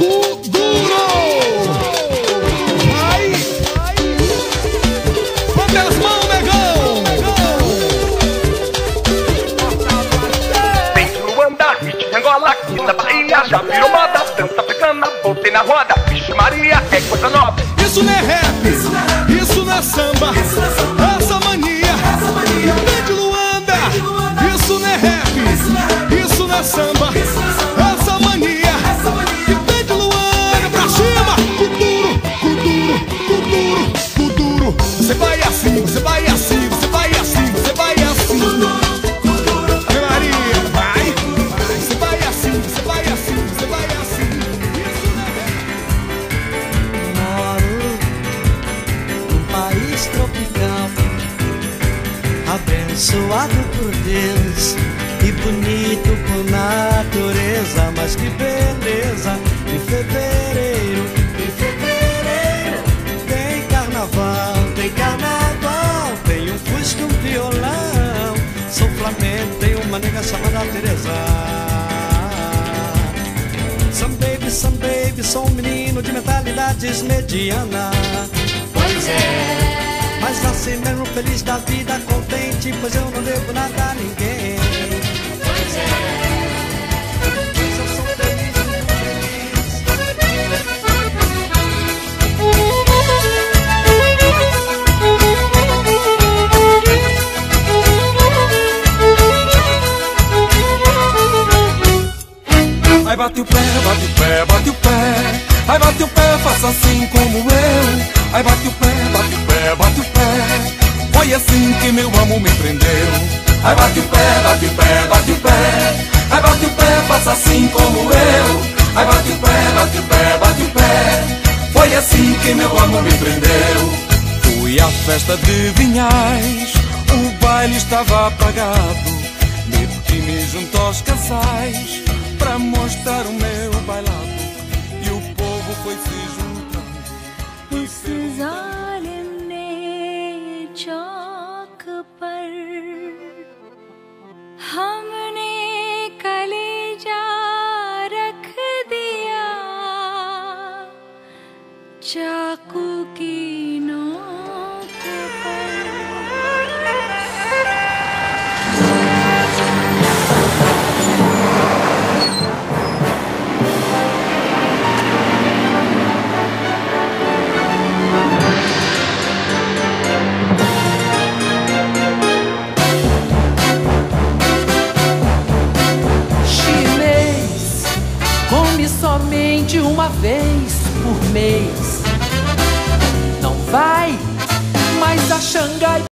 Kuduro! Vai! Bota as mãos, negão! Vem de Luanda, ritmo de Angola, aqui na Bahia já virou moda, dança africana, voltei na roda, Vixe Maria, é coisa nova. Isso não é rap, isso não é samba, essa mania vem de Luanda. Isso não é rap, isso não é samba, essa mania que vem de Luanda. Pra cima, Kuduro, Kuduro, Kuduro, Kuduro. Você vai assim, você vai assim, você vai assim, você vai assim. Ave Maria, vai. Você vai assim, você vai assim, você vai assim. Isso não é rap. Moro num país tropical, abençoado por Deus e bonito por natureza. Mas que beleza! Em fevereiro tem carnaval, tem um fusca e um violão. Sou flamengo, tem uma nega chamada Teresa. Some baby, sou um menino de mentalidades mediana. Pois é. Mas nasci mesmo feliz da vida, contente, pois eu não devo nada a ninguém. Pois é. Pois eu sou feliz, muito feliz. Ai, bate o pé, bate o pé, bate o pé. Ai, bate o pé, faça assim como eu. Ai, bate o pé, bate o pé, bate o pé. Foi assim que meu amor me prendeu. Ai, bate o pé, bate o pé, bate o pé. Ai, bate o pé, faça assim como eu. Ai, bate o pé, bate o pé, bate o pé. Foi assim que meu amor me prendeu. Fui à festa de Vinhais, o baile estava apagado. Meti-me junto aos casais para mostrar o meu bailado. E o povo foi se juntando. उस जालिम ने चौक पर हमने कलेजा रख दिया, चाकू की नोक पर। Come somente uma vez por mês. Não vai mais a Xangai.